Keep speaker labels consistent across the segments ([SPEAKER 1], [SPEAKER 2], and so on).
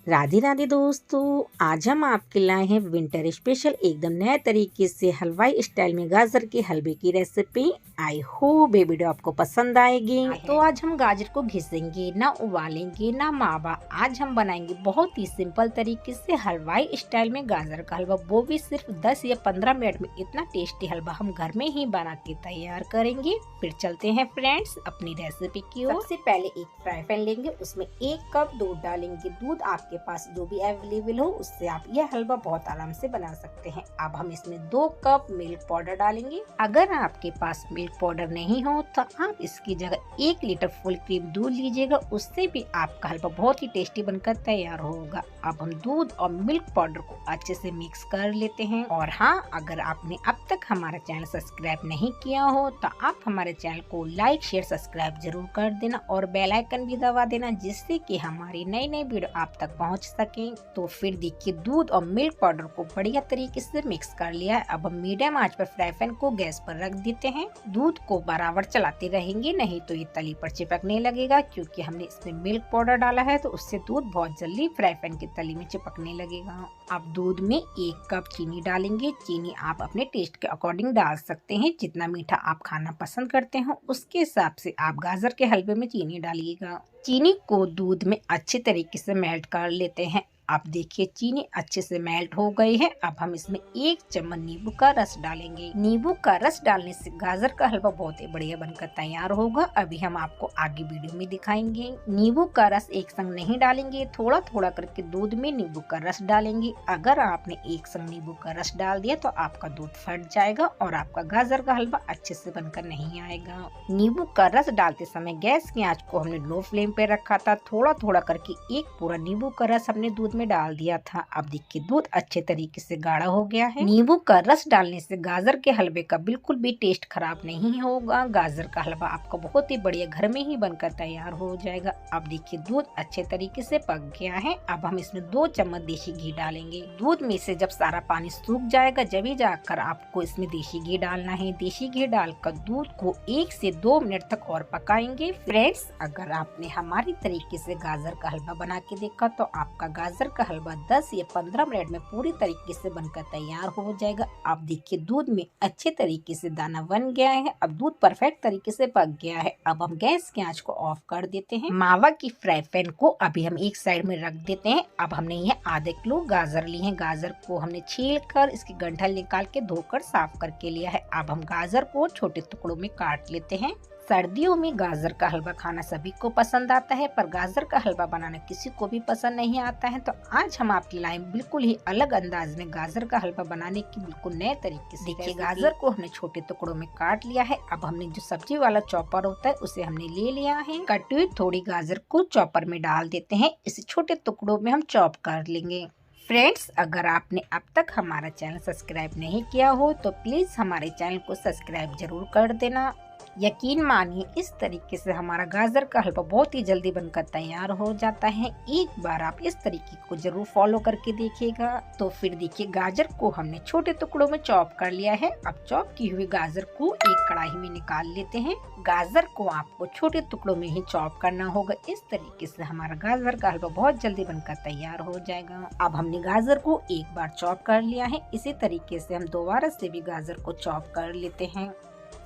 [SPEAKER 1] राधे राधे दोस्तों, आज हम आपके लाए हैं विंटर स्पेशल एकदम नए तरीके से हलवाई स्टाइल में गाजर के हलवे की रेसिपी। आई होप ये वीडियो आपको पसंद आएगी। तो आज हम गाजर को घिसेंगे, ना उबालेंगे ना मावा। आज हम बनाएंगे बहुत ही सिंपल तरीके से हलवाई स्टाइल में गाजर का हलवा, वो भी सिर्फ 10 या 15 मिनट में। इतना टेस्टी हलवा हम घर में ही बना के तैयार करेंगे। फिर चलते हैं फ्रेंड्स अपनी रेसिपी की ओर। सबसे पहले एक फ्राई पैन लेंगे, उसमें 1 कप दूध डालेंगे। दूध आपके पास जो भी अवेलेबल हो उससे आप यह हलवा बहुत आराम से बना सकते हैं। अब हम इसमें 2 कप मिल्क पाउडर डालेंगे। अगर आपके पास मिल्क पाउडर नहीं हो तो आप इसकी जगह 1 लीटर फुल क्रीम दूध लीजिएगा, उससे भी आपका हलवा बहुत ही टेस्टी बनकर तैयार होगा। अब हम दूध और मिल्क पाउडर को अच्छे से मिक्स कर लेते हैं। और हाँ, अगर आपने अब तक हमारा चैनल सब्सक्राइब नहीं किया हो तो आप हमारे चैनल को लाइक शेयर सब्सक्राइब जरूर कर देना और बेल आइकन भी दबा देना, जिससे कि हमारी नई नई वीडियो आप तक पहुंच सके। तो फिर देखिए, दूध और मिल्क पाउडर को बढ़िया तरीके से मिक्स कर लिया है। अब हम मीडियम आंच पर फ्राई पैन को गैस पर रख देते हैं। दूध को बराबर चलाते रहेंगे, नहीं तो ये तली पर चिपकने लगेगा। क्योंकि हमने इसमें मिल्क पाउडर डाला है तो उससे दूध बहुत जल्दी फ्राई पैन की तली में चिपकने लगेगा। अब दूध में 1 कप चीनी डालेंगे। चीनी आप अपने टेस्ट के अकॉर्डिंग डाल सकते हैं, जितना मीठा आप खाना पसंद करते हो उसके हिसाब से आप गाजर के हलवे में चीनी डालिएगा। चीनी को दूध में अच्छे तरीके से मेल्ट कर लेते हैं। अब देखिए, चीनी अच्छे से मेल्ट हो गई है। अब हम इसमें 1 चम्मच नींबू का रस डालेंगे। नींबू का रस डालने से गाजर का हलवा बहुत ही बढ़िया बनकर तैयार होगा। अभी हम आपको आगे वीडियो में दिखाएंगे। नींबू का रस एक संग नहीं डालेंगे, थोड़ा थोड़ा करके दूध में नींबू का रस डालेंगे। अगर आपने एक संग नींबू का रस डाल दिया तो आपका दूध फट जाएगा और आपका गाजर का हलवा अच्छे से बनकर नहीं आएगा। नींबू का रस डालते समय गैस की आंच को हमने लो फ्लेम पे रखा था। थोड़ा थोड़ा करके एक पूरा नींबू का रस हमने दूध में डाल दिया था। अब देखिए, दूध अच्छे तरीके से गाढ़ा हो गया है। नींबू का रस डालने से गाजर के हलवे का बिल्कुल भी टेस्ट खराब नहीं होगा। गाजर का हलवा आपका बहुत ही बढ़िया घर में ही बनकर तैयार हो जाएगा। अब देखिए, दूध अच्छे तरीके से पक गया है। अब हम इसमें 2 चम्मच देसी घी डालेंगे। दूध में से जब सारा पानी सूख जाएगा, जब जाकर आपको इसमें देसी घी डालना है। देसी घी डालकर दूध को 1 से 2 मिनट तक और पकाएंगे। फ्रेंड्स, अगर आपने हमारी तरीके से गाजर का हलवा बना के देखा तो आपका गाजर का हलवा 10 या 15 मिनट में पूरी तरीके से बनकर तैयार हो जाएगा। अब देखिए, दूध में अच्छे तरीके से दाना बन गया है। अब दूध परफेक्ट तरीके से पक गया है। अब हम गैस की आंच को ऑफ कर देते हैं। मावा की फ्राई पैन को अभी हम एक साइड में रख देते हैं। अब हमने यह आधे किलो गाजर ली है। गाजर को हमने छील कर इसकी गंठल निकाल के धोकर साफ करके लिया है। अब हम गाजर को छोटे टुकड़ों में काट लेते हैं। सर्दियों में गाजर का हलवा खाना सभी को पसंद आता है, पर गाजर का हलवा बनाना किसी को भी पसंद नहीं आता है। तो आज हम आपके लाए बिल्कुल ही अलग अंदाज में गाजर का हलवा बनाने की बिल्कुल नए तरीके से। देखिए, गाजर को हमने छोटे टुकड़ों में काट लिया है। अब हमने जो सब्जी वाला चॉपर होता है उसे हमने ले लिया है। कटी हुई थोड़ी गाजर को चॉपर में डाल देते हैं। इसे छोटे टुकड़ों में हम चॉप कर लेंगे। फ्रेंड्स, अगर आपने अब तक हमारा चैनल सब्सक्राइब नहीं किया हो तो प्लीज हमारे चैनल को सब्सक्राइब जरूर कर देना। यकीन मानिए, इस तरीके से हमारा गाजर का हलवा बहुत ही जल्दी बनकर तैयार हो जाता है। एक बार आप इस तरीके को जरूर फॉलो करके देखिएगा। तो फिर देखिए, गाजर को हमने छोटे टुकड़ों में चॉप कर लिया है। अब चॉप की हुई गाजर को एक कढ़ाई में निकाल लेते हैं। गाजर को आपको छोटे टुकड़ों में ही चॉप करना होगा। इस तरीके से हमारा गाजर का हलवा बहुत जल्दी बनकर तैयार हो जाएगा। अब हमने गाजर को एक बार चॉप कर लिया है। इसी तरीके से हम दोबारा से भी गाजर को चॉप कर लेते हैं।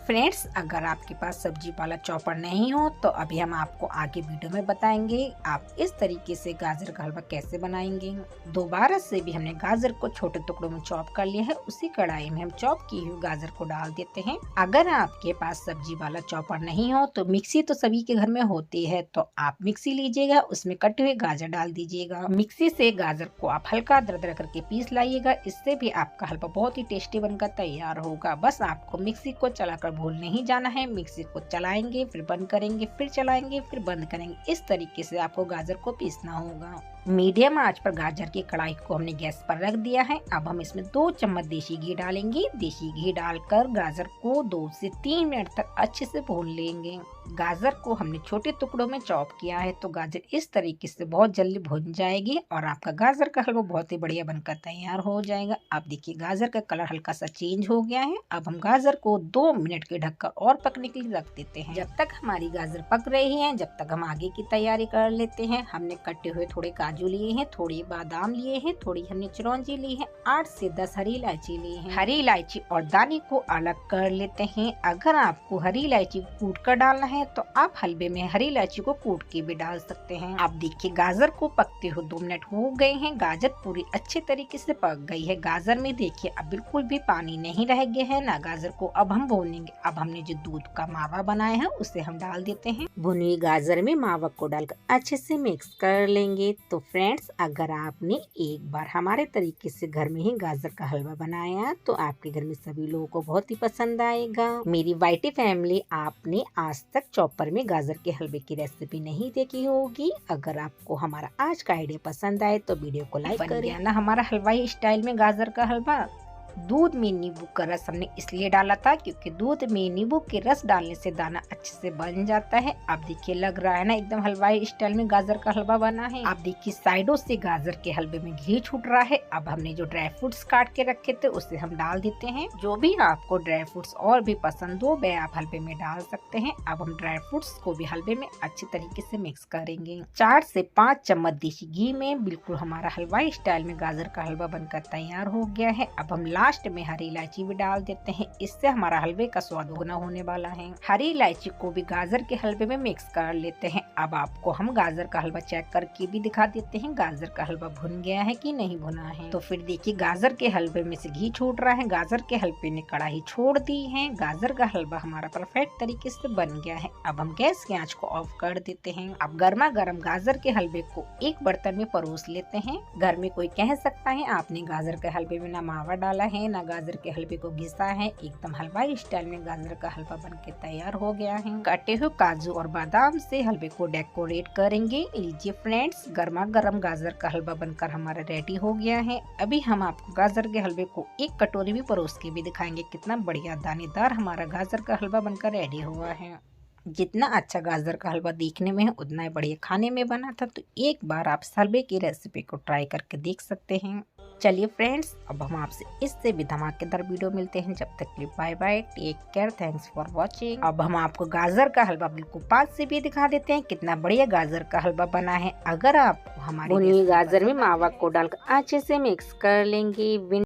[SPEAKER 1] फ्रेंड्स, अगर आपके पास सब्जी वाला चॉपर नहीं हो तो अभी हम आपको आगे वीडियो में बताएंगे आप इस तरीके से गाजर का हलवा कैसे बनाएंगे। दोबारा से भी हमने गाजर को छोटे टुकड़ों में चॉप कर लिया है। उसी कढ़ाई में हम चॉप की हुई गाजर को डाल देते हैं। अगर आपके पास सब्जी वाला चॉपर नहीं हो तो मिक्सी तो सभी के घर में होती है, तो आप मिक्सी लीजिएगा, उसमें कटे हुए गाजर डाल दीजिएगा। मिक्सी से गाजर को आप हल्का दरदरा करके पीस लाइएगा। इससे भी आपका हलवा बहुत ही टेस्टी बनकर तैयार होगा। बस आपको मिक्सी को चलाकर भूल नहीं जाना है। मिक्सी को चलाएंगे, फिर बंद करेंगे, फिर चलाएंगे, फिर बंद करेंगे। इस तरीके से आपको गाजर को पीसना होगा। मीडियम आंच पर गाजर की कढ़ाई को हमने गैस पर रख दिया है। अब हम इसमें 2 चम्मच देसी घी डालेंगे। देसी घी डालकर गाजर को 2 से 3 मिनट तक अच्छे से भून लेंगे। गाजर को हमने छोटे टुकड़ों में चॉप किया है, तो गाजर इस तरीके से बहुत जल्दी भून जाएगी और आपका गाजर का हलवा बहुत ही बढ़िया बनकर तैयार हो जाएगा। अब देखिए, गाजर का कलर हल्का सा चेंज हो गया है। अब हम गाजर को 2 मिनट के ढककर और पकने के लिए रख देते हैं। जब तक हमारी गाजर पक रही है, जब तक हम आगे की तैयारी कर लेते हैं। हमने कटे हुए थोड़े काजू लिए हैं, थोड़ी बादाम लिए हैं, थोड़ी हमने चिरौंजी ली है, 8 से 10 हरी इलायची ली है। हरी इलायची और दाने को अलग कर लेते हैं। अगर आपको हरी इलायची कूट कर डालना है तो आप हलवे में हरी इलायची को कूट के भी डाल सकते हैं। आप देखिए गाजर को पकते हुए 2 मिनट हो गए हैं। गाजर पूरी अच्छे तरीके से पक गई है। गाजर में देखिए अब बिल्कुल भी पानी नहीं रह गया है ना। गाजर को अब हम भूनेंगे। अब हमने जो दूध का मावा बनाया है उसे हम डाल देते हैं। भुनी गाजर में मावा को डालकर अच्छे से मिक्स कर लेंगे। तो फ्रेंड्स, अगर आपने एक बार हमारे तरीके से घर में ही गाजर का हलवा बनाया तो आपके घर में सभी लोगों को बहुत ही पसंद आएगा। मेरी वाइटी फैमिली, आपने आज तक चॉपर में गाजर के हलवे की रेसिपी नहीं देखी होगी। अगर आपको हमारा आज का आइडिया पसंद आए तो वीडियो को लाइक करें ना। हमारा हलवाई स्टाइल में गाजर का हलवा। दूध में नींबू का रस हमने इसलिए डाला था क्योंकि दूध में नींबू के रस डालने से दाना अच्छे से बन जाता है। आप देखिए लग रहा है ना एकदम हलवाई स्टाइल में गाजर का हलवा बना है। आप देखिए साइडों से गाजर के हलवे में घी छूट रहा है। अब हमने जो ड्राई फ्रूट्स काट के रखे थे उसे हम डाल देते हैं। जो भी आपको ड्राई फ्रूट्स और भी पसंद हो वह आप हलवे में डाल सकते हैं। अब हम ड्राई फ्रूट्स को भी हलवे में अच्छे तरीके से मिक्स करेंगे। 4 से 5 चम्मच देसी घी में बिल्कुल हमारा हलवाई स्टाइल में गाजर का हलवा बनकर तैयार हो गया है। अब हम लास्ट में हरी इलायची भी डाल देते हैं। इससे हमारा हलवे का स्वाद दोगुना होने वाला है। हरी इलायची को भी गाजर के हलवे में मिक्स कर लेते हैं। अब आपको हम गाजर का हलवा चेक करके भी दिखा देते हैं गाजर का हलवा भुन गया है कि नहीं भुना है। तो फिर देखिए गाजर के हलवे में से घी छूट रहा है। गाजर के हलवे ने कढ़ाई छोड़ दी है। गाजर का हलवा हमारा परफेक्ट तरीके से बन गया है। अब हम गैस की आंच को ऑफ कर देते हैं। अब गर्मा गर्म गाजर के हलवे को एक बर्तन में परोस लेते हैं। घर में कोई कह सकता है आपने गाजर के हलवे में ना मावा डाला है ना गाजर के हलवे को घिसा है। एकदम हलवाई स्टाइल में गाजर का हलवा बनके तैयार हो गया है। कटे हुए काजू और बादाम से हलवे को डेकोरेट करेंगे। लीजिए फ्रेंड्स, गर्मा गर्म गाजर का हलवा बनकर हमारा रेडी हो गया है। अभी हम आपको गाजर के हलवे को एक कटोरी में परोस के भी दिखाएंगे कितना बढ़िया दानेदार हमारा गाजर का हलवा बनकर रेडी हुआ है। जितना अच्छा गाजर का हलवा देखने में है उतना ही बढ़िया खाने में बना था। तो एक बार आप इस हलवे की रेसिपी को ट्राई करके देख सकते हैं। चलिए फ्रेंड्स, अब हम आपसे इससे भी धमाकेदार वीडियो मिलते हैं। जब तक के लिए bye bye, take care, thanks for watching. अब हम आपको गाजर का हलवा बिल्कुल पास से भी दिखा देते हैं कितना बढ़िया गाजर का हलवा बना है। अगर आप हमारे गाजर में मावा को डालकर अच्छे से मिक्स कर लेंगे।